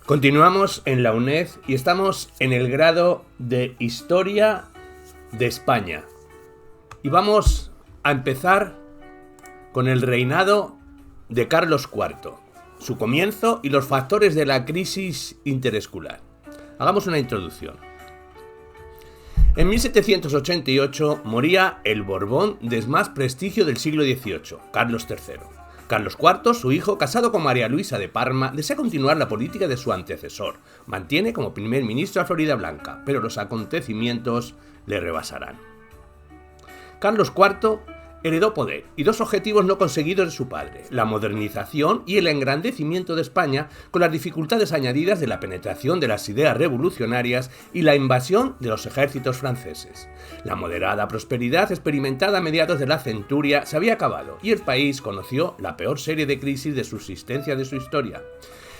Continuamos en la UNED y estamos en el grado de Historia de España. Y vamos a empezar con el reinado de Carlos IV, su comienzo y los factores de la crisis interescular. Hagamos una introducción. En 1788 moría el Borbón de más prestigio del siglo XVIII, Carlos III. Carlos IV, su hijo, casado con María Luisa de Parma, desea continuar la política de su antecesor. Mantiene como primer ministro a Floridablanca, pero los acontecimientos le rebasarán. Carlos IV heredó poder y dos objetivos no conseguidos de su padre: la modernización y el engrandecimiento de España, con las dificultades añadidas de la penetración de las ideas revolucionarias y la invasión de los ejércitos franceses. La moderada prosperidad experimentada a mediados de la centuria se había acabado y el país conoció la peor serie de crisis de subsistencia de su historia.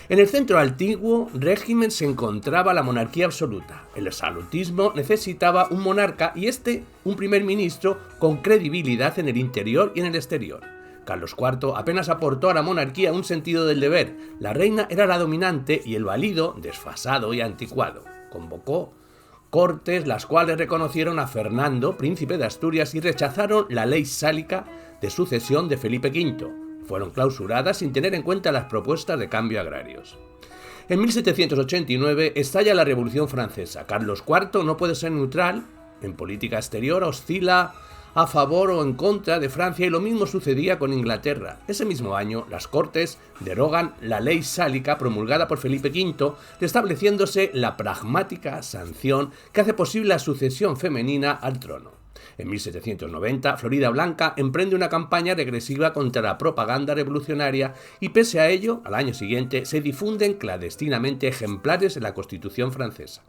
En el centro antiguo régimen se encontraba la monarquía absoluta. El absolutismo necesitaba un monarca y un primer ministro con credibilidad en el interior y en el exterior. Carlos IV apenas aportó a la monarquía un sentido del deber. La reina era la dominante y el valido desfasado y anticuado. Convocó cortes, las cuales reconocieron a Fernando, príncipe de Asturias, y rechazaron la ley sálica de sucesión de Felipe V. Fueron clausuradas sin tener en cuenta las propuestas de cambio agrarios. En 1789 estalla la Revolución Francesa. Carlos IV no puede ser neutral. En política exterior oscila a favor o en contra de Francia y lo mismo sucedía con Inglaterra. Ese mismo año, las Cortes derogan la ley sálica promulgada por Felipe V, estableciéndose la pragmática sanción que hace posible la sucesión femenina al trono. En 1790, Floridablanca emprende una campaña regresiva contra la propaganda revolucionaria y pese a ello, al año siguiente, se difunden clandestinamente ejemplares de la Constitución francesa.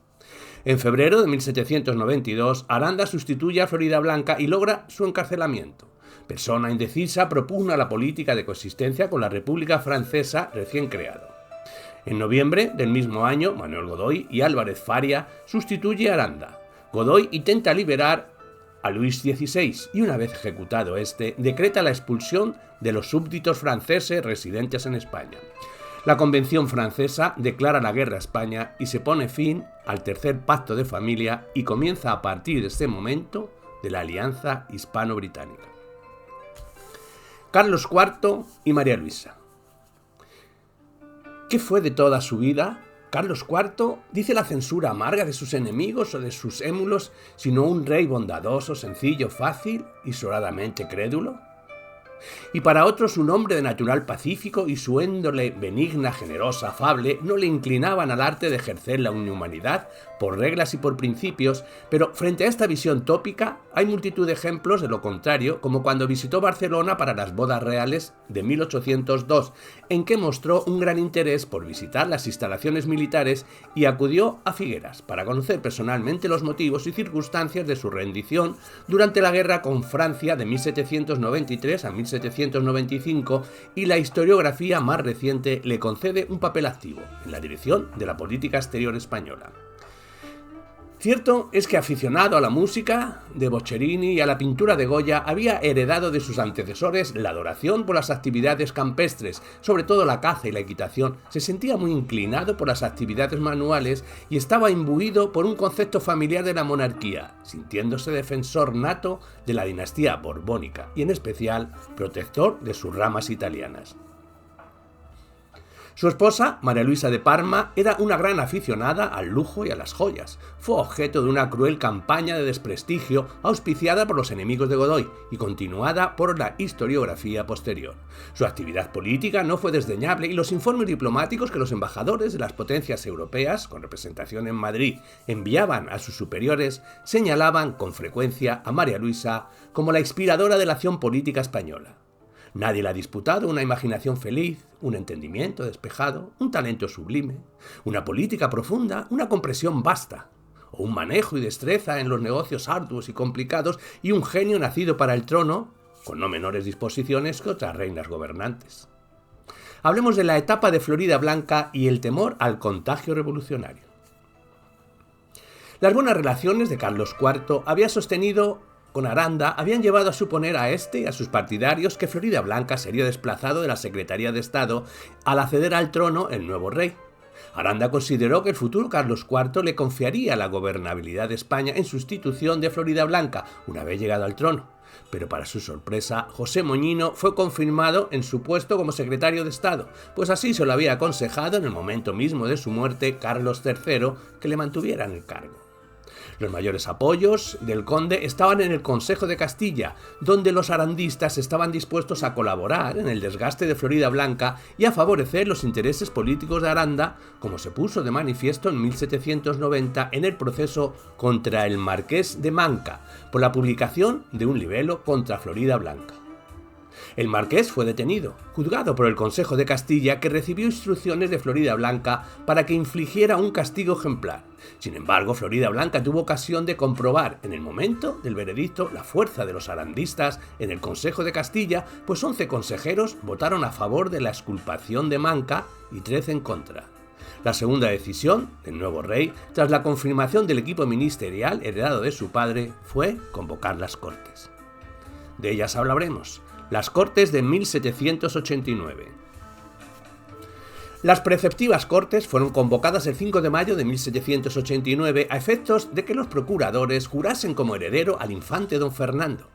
En febrero de 1792, Aranda sustituye a Floridablanca y logra su encarcelamiento. Persona indecisa, propugna la política de coexistencia con la República Francesa recién creada. En noviembre del mismo año, Manuel Godoy y Álvarez Faria sustituye a Aranda. Godoy intenta liberar a Luis XVI y una vez ejecutado decreta la expulsión de los súbditos franceses residentes en España. La Convención Francesa declara la guerra a España y se pone fin al tercer pacto de familia y comienza a partir de este momento de la alianza hispano-británica. Carlos IV y María Luisa. ¿Qué fue de toda su vida? Carlos IV, dice la censura amarga de sus enemigos o de sus émulos, sino un rey bondadoso, sencillo, fácil y sobradamente crédulo. Y para otros un hombre de natural pacífico y su índole benigna, generosa, afable, no le inclinaban al arte de ejercer la inhumanidad por reglas y por principios, pero frente a esta visión tópica hay multitud de ejemplos de lo contrario, como cuando visitó Barcelona para las bodas reales de 1802, en que mostró un gran interés por visitar las instalaciones militares y acudió a Figueras para conocer personalmente los motivos y circunstancias de su rendición durante la guerra con Francia de 1793 a 1795 y la historiografía más reciente le concede un papel activo en la dirección de la política exterior española. Cierto es que aficionado a la música de Boccherini y a la pintura de Goya, había heredado de sus antecesores la adoración por las actividades campestres, sobre todo la caza y la equitación. Se sentía muy inclinado por las actividades manuales y estaba imbuido por un concepto familiar de la monarquía, sintiéndose defensor nato de la dinastía borbónica y en especial protector de sus ramas italianas. Su esposa, María Luisa de Parma, era una gran aficionada al lujo y a las joyas. Fue objeto de una cruel campaña de desprestigio auspiciada por los enemigos de Godoy y continuada por la historiografía posterior. Su actividad política no fue desdeñable y los informes diplomáticos que los embajadores de las potencias europeas, con representación en Madrid, enviaban a sus superiores, señalaban con frecuencia a María Luisa como la inspiradora de la acción política española. Nadie le ha disputado una imaginación feliz, un entendimiento despejado, un talento sublime, una política profunda, una comprensión vasta, o un manejo y destreza en los negocios arduos y complicados y un genio nacido para el trono, con no menores disposiciones que otras reinas gobernantes. Hablemos de la etapa de Floridablanca y el temor al contagio revolucionario. Las buenas relaciones de Carlos IV había sostenido con Aranda habían llevado a suponer a este y a sus partidarios que Floridablanca sería desplazado de la Secretaría de Estado al acceder al trono el nuevo rey. Aranda consideró que el futuro Carlos IV le confiaría la gobernabilidad de España en sustitución de Floridablanca, una vez llegado al trono. Pero para su sorpresa, José Moñino fue confirmado en su puesto como secretario de Estado, pues así se lo había aconsejado en el momento mismo de su muerte Carlos III que le mantuviera en el cargo. Los mayores apoyos del conde estaban en el Consejo de Castilla, donde los arandistas estaban dispuestos a colaborar en el desgaste de Floridablanca y a favorecer los intereses políticos de Aranda, como se puso de manifiesto en 1790 en el proceso contra el marqués de Manca, por la publicación de un libelo contra Floridablanca. El marqués fue detenido, juzgado por el Consejo de Castilla, que recibió instrucciones de Floridablanca para que infligiera un castigo ejemplar. Sin embargo, Floridablanca tuvo ocasión de comprobar en el momento del veredicto la fuerza de los arandistas en el Consejo de Castilla, pues 11 consejeros votaron a favor de la exculpación de Manca y 13 en contra. La segunda decisión del nuevo rey, tras la confirmación del equipo ministerial heredado de su padre, fue convocar las Cortes. De ellas hablaremos. Las Cortes de 1789. Las preceptivas Cortes fueron convocadas el 5 de mayo de 1789 a efectos de que los procuradores jurasen como heredero al infante don Fernando.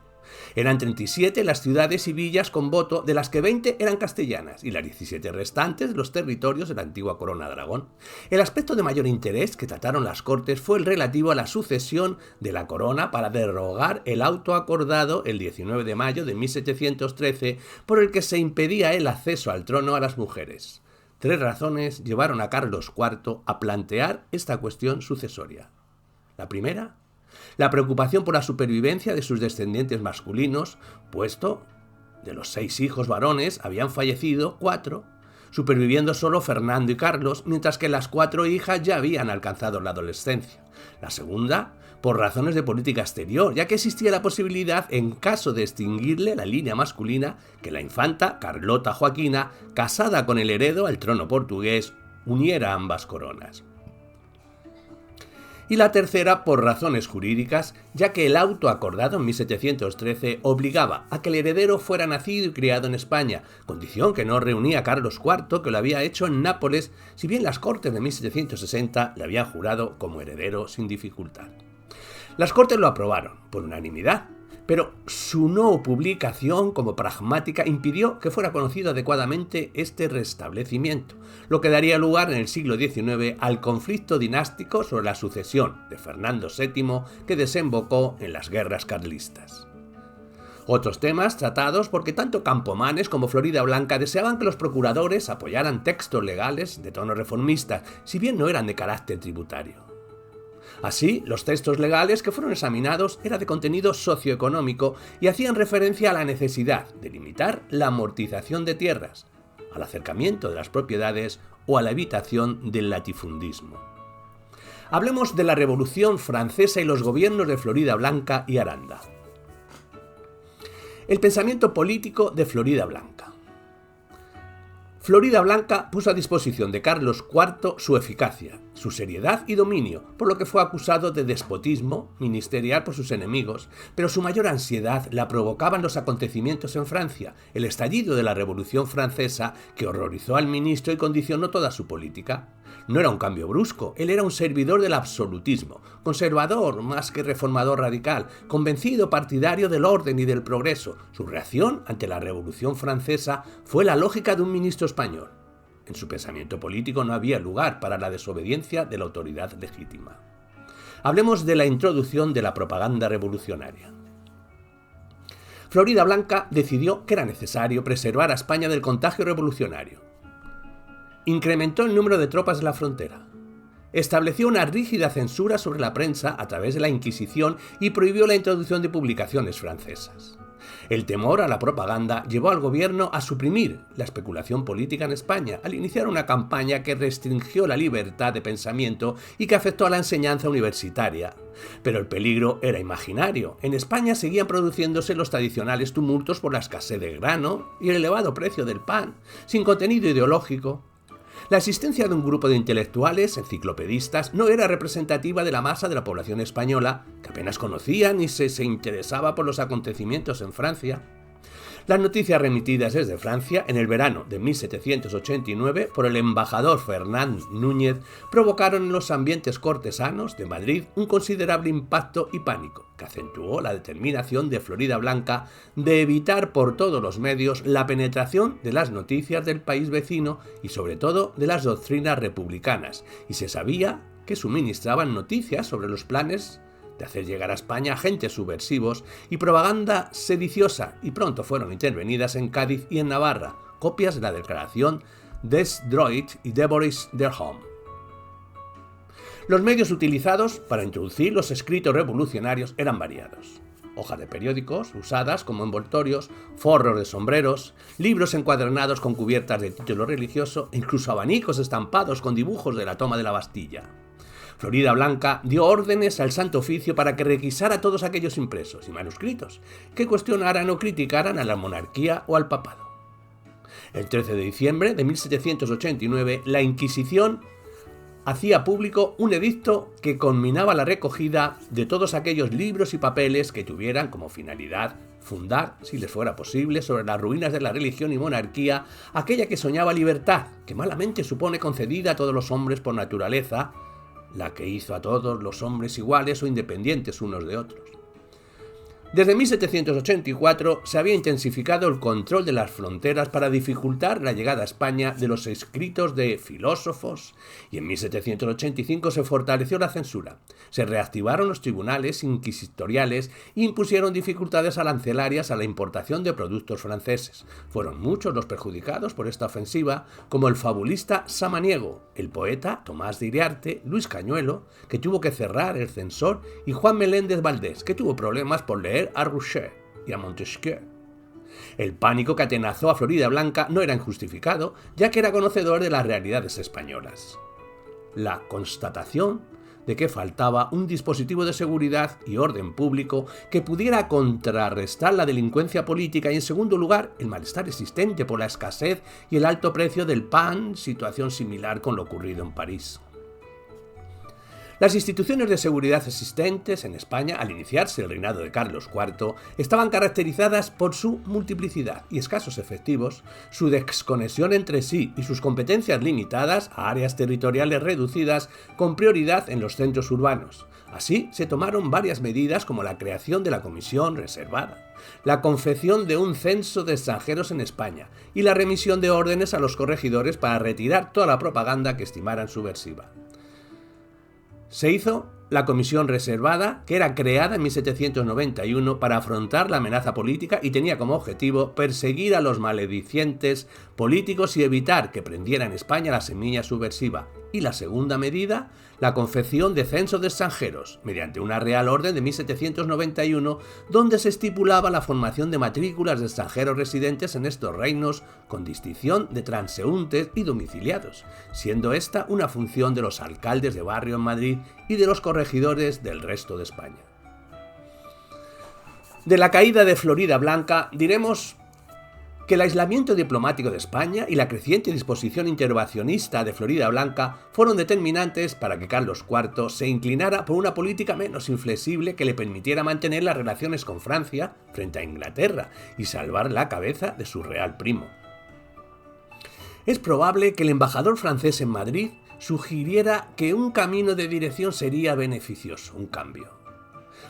Eran 37 las ciudades y villas con voto, de las que 20 eran castellanas y las 17 restantes los territorios de la antigua Corona de Aragón. El aspecto de mayor interés que trataron las Cortes fue el relativo a la sucesión de la corona para derogar el auto acordado el 19 de mayo de 1713 por el que se impedía el acceso al trono a las mujeres. 3 razones llevaron a Carlos IV a plantear esta cuestión sucesoria. La primera, la preocupación por la supervivencia de sus descendientes masculinos, puesto de los 6 hijos varones habían fallecido 4, superviviendo solo Fernando y Carlos, mientras que las 4 hijas ya habían alcanzado la adolescencia. La segunda, por razones de política exterior, ya que existía la posibilidad, en caso de extinguirle la línea masculina, que la infanta Carlota Joaquina, casada con el heredero al trono portugués, uniera ambas coronas. Y la tercera, por razones jurídicas, ya que el auto acordado en 1713 obligaba a que el heredero fuera nacido y criado en España, condición que no reunía a Carlos IV, que lo había hecho en Nápoles, si bien las Cortes de 1760 le habían jurado como heredero sin dificultad. Las Cortes lo aprobaron, por unanimidad, pero su no publicación como pragmática impidió que fuera conocido adecuadamente este restablecimiento, lo que daría lugar en el siglo XIX al conflicto dinástico sobre la sucesión de Fernando VII que desembocó en las guerras carlistas. Otros temas tratados porque tanto Campomanes como Floridablanca deseaban que los procuradores apoyaran textos legales de tono reformista, si bien no eran de carácter tributario. Así, los textos legales que fueron examinados eran de contenido socioeconómico y hacían referencia a la necesidad de limitar la amortización de tierras, al acercamiento de las propiedades o a la evitación del latifundismo. Hablemos de la Revolución Francesa y los gobiernos de Floridablanca y Aranda. El pensamiento político de Floridablanca. Floridablanca puso a disposición de Carlos IV su eficacia, su seriedad y dominio, por lo que fue acusado de despotismo ministerial por sus enemigos, pero su mayor ansiedad la provocaban los acontecimientos en Francia, el estallido de la Revolución Francesa que horrorizó al ministro y condicionó toda su política. No era un cambio brusco, él era un servidor del absolutismo, conservador más que reformador radical, convencido partidario del orden y del progreso. Su reacción ante la Revolución Francesa fue la lógica de un ministro español. En su pensamiento político no había lugar para la desobediencia de la autoridad legítima. Hablemos de la introducción de la propaganda revolucionaria. Floridablanca decidió que era necesario preservar a España del contagio revolucionario. Incrementó el número de tropas de la frontera. Estableció una rígida censura sobre la prensa a través de la Inquisición y prohibió la introducción de publicaciones francesas. El temor a la propaganda llevó al gobierno a suprimir la especulación política en España, al iniciar una campaña que restringió la libertad de pensamiento y que afectó a la enseñanza universitaria. Pero el peligro era imaginario. En España seguían produciéndose los tradicionales tumultos por la escasez de grano y el elevado precio del pan, sin contenido ideológico. La existencia de un grupo de intelectuales, enciclopedistas, no era representativa de la masa de la población española, que apenas conocía ni se interesaba por los acontecimientos en Francia. Las noticias remitidas desde Francia en el verano de 1789 por el embajador Fernán Núñez provocaron en los ambientes cortesanos de Madrid un considerable impacto y pánico, que acentuó la determinación de Floridablanca de evitar por todos los medios la penetración de las noticias del país vecino y sobre todo de las doctrinas republicanas, y se sabía que suministraban noticias sobre los planes de hacer llegar a España agentes subversivos y propaganda sediciosa, y pronto fueron intervenidas en Cádiz y en Navarra, copias de la declaración des Droits y Devoris der Homme. Los medios utilizados para introducir los escritos revolucionarios eran variados. Hojas de periódicos usadas como envoltorios, forros de sombreros, libros encuadernados con cubiertas de título religioso e incluso abanicos estampados con dibujos de la toma de la Bastilla. Floridablanca dio órdenes al Santo Oficio para que requisara todos aquellos impresos y manuscritos que cuestionaran o criticaran a la monarquía o al papado. El 13 de diciembre de 1789, la Inquisición hacía público un edicto que conminaba la recogida de todos aquellos libros y papeles que tuvieran como finalidad fundar, si les fuera posible, sobre las ruinas de la religión y monarquía, aquella que soñaba libertad, que malamente supone concedida a todos los hombres por naturaleza, la que hizo a todos los hombres iguales o independientes unos de otros. Desde 1784 se había intensificado el control de las fronteras para dificultar la llegada a España de los escritos de filósofos, y en 1785 se fortaleció la censura. Se reactivaron los tribunales inquisitoriales e impusieron dificultades arancelarias a la importación de productos franceses. Fueron muchos los perjudicados por esta ofensiva, como el fabulista Samaniego, el poeta Tomás de Iriarte, Luis Cañuelo, que tuvo que cerrar el censor, y Juan Meléndez Valdés, que tuvo problemas por leer a Rousseau y a Montesquieu. El pánico que atenazó a Floridablanca no era injustificado, ya que era conocedor de las realidades españolas. La constatación de que faltaba un dispositivo de seguridad y orden público que pudiera contrarrestar la delincuencia política y, en segundo lugar, el malestar existente por la escasez y el alto precio del pan, situación similar con lo ocurrido en París. Las instituciones de seguridad existentes en España al iniciarse el reinado de Carlos IV estaban caracterizadas por su multiplicidad y escasos efectivos, su desconexión entre sí y sus competencias limitadas a áreas territoriales reducidas con prioridad en los centros urbanos. Así se tomaron varias medidas como la creación de la Comisión Reservada, la confección de un censo de extranjeros en España y la remisión de órdenes a los corregidores para retirar toda la propaganda que estimaran subversiva. Se hizo la Comisión Reservada, que era creada en 1791 para afrontar la amenaza política y tenía como objetivo perseguir a los maledicientes políticos y evitar que prendiera en España la semilla subversiva. Y la segunda medida, la confección de censos de extranjeros, mediante una Real Orden de 1791, donde se estipulaba la formación de matrículas de extranjeros residentes en estos reinos con distinción de transeúntes y domiciliados, siendo esta una función de los alcaldes de barrio en Madrid y de los corregidores del resto de España. De la caída de Floridablanca diremos que el aislamiento diplomático de España y la creciente disposición intervencionista de Floridablanca fueron determinantes para que Carlos IV se inclinara por una política menos inflexible que le permitiera mantener las relaciones con Francia frente a Inglaterra y salvar la cabeza de su real primo. Es probable que el embajador francés en Madrid sugiriera que un camino de dirección sería beneficioso, un cambio.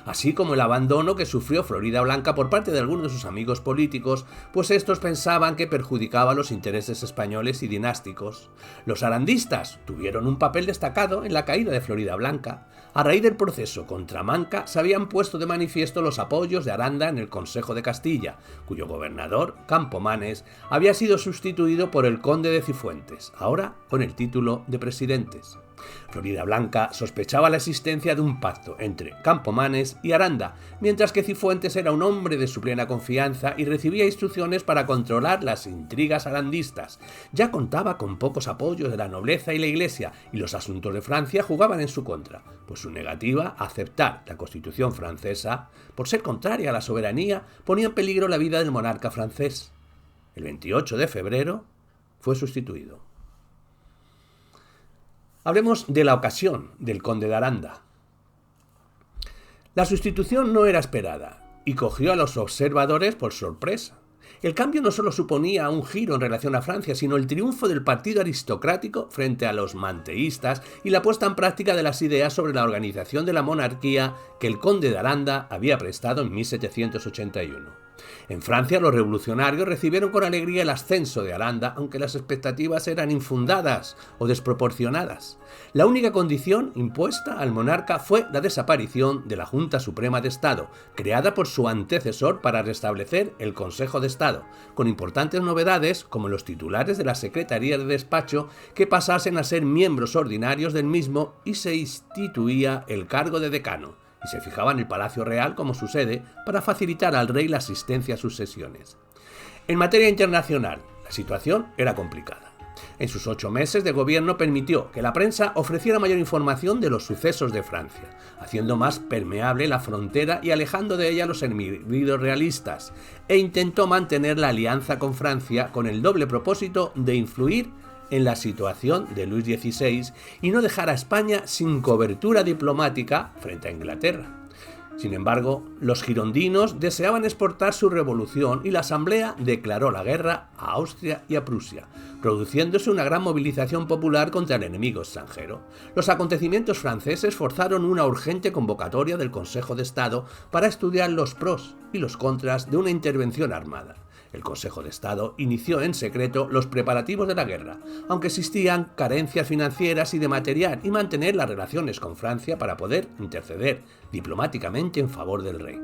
Así como el abandono que sufrió Floridablanca por parte de algunos de sus amigos políticos, pues estos pensaban que perjudicaba los intereses españoles y dinásticos. Los arandistas tuvieron un papel destacado en la caída de Floridablanca. A raíz del proceso contra Manca se habían puesto de manifiesto los apoyos de Aranda en el Consejo de Castilla, cuyo gobernador, Campomanes, había sido sustituido por el conde de Cifuentes, ahora con el título de presidentes. Floridablanca sospechaba la existencia de un pacto entre Campomanes y Aranda, mientras que Cifuentes era un hombre de su plena confianza y recibía instrucciones para controlar las intrigas arandistas. Ya contaba con pocos apoyos de la nobleza y la Iglesia, y los asuntos de Francia jugaban en su contra, pues su negativa a aceptar la Constitución francesa, por ser contraria a la soberanía, ponía en peligro la vida del monarca francés. El 28 de febrero fue sustituido. Hablemos de la ocasión del conde de Aranda. La sustitución no era esperada y cogió a los observadores por sorpresa. El cambio no solo suponía un giro en relación a Francia, sino el triunfo del partido aristocrático frente a los manteístas y la puesta en práctica de las ideas sobre la organización de la monarquía que el conde de Aranda había prestado en 1781. En Francia, los revolucionarios recibieron con alegría el ascenso de Aranda, aunque las expectativas eran infundadas o desproporcionadas. La única condición impuesta al monarca fue la desaparición de la Junta Suprema de Estado, creada por su antecesor para restablecer el Consejo de Estado, con importantes novedades como los titulares de la Secretaría de Despacho que pasasen a ser miembros ordinarios del mismo y se instituía el cargo de decano, y se fijaba en el Palacio Real como su sede para facilitar al rey la asistencia a sus sesiones. En materia internacional, la situación era complicada. En sus 8 meses de gobierno permitió que la prensa ofreciera mayor información de los sucesos de Francia, haciendo más permeable la frontera y alejando de ella a los enemigos realistas, e intentó mantener la alianza con Francia con el doble propósito de influir en la situación de Luis XVI y no dejar a España sin cobertura diplomática frente a Inglaterra. Sin embargo, los girondinos deseaban exportar su revolución y la Asamblea declaró la guerra a Austria y a Prusia, produciéndose una gran movilización popular contra el enemigo extranjero. Los acontecimientos franceses forzaron una urgente convocatoria del Consejo de Estado para estudiar los pros y los contras de una intervención armada. El Consejo de Estado inició en secreto los preparativos de la guerra, aunque existían carencias financieras y de material, y mantener las relaciones con Francia para poder interceder diplomáticamente en favor del rey.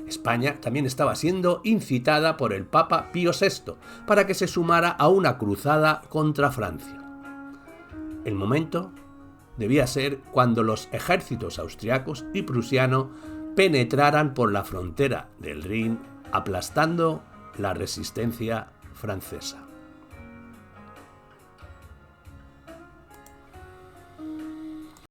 España también estaba siendo incitada por el Papa Pío VI para que se sumara a una cruzada contra Francia. El momento debía ser cuando los ejércitos austriacos y prusiano penetraran por la frontera del Rin, aplastando la resistencia francesa.